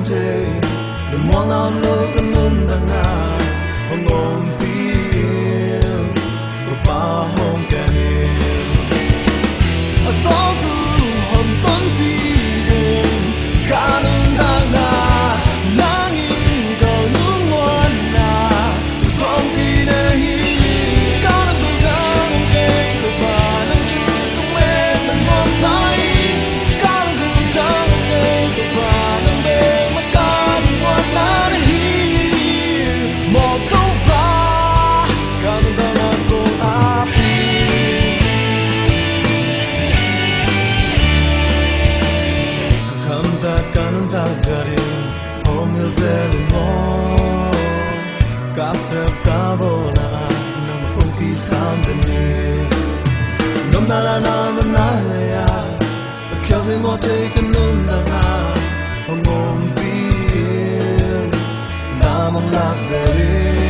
day the one I'm looking under now I'm gonna be in the bar home canyon I don't do home don't be in 가는 달라 낭인 거는 원나 성빈의 힘 가는 도장 게임도 반응 주소 왜는 먼 사이 가는 도장 게임도 반응 백만 가는 원나는 힘 모두 봐 가는 달라 꼭 앞이 가는 달자리 Zelimo Kapsep kabona Nama kunki samdani Namnala namanalaya Kyavi mo take nundana Hongom bin Namang lakzeri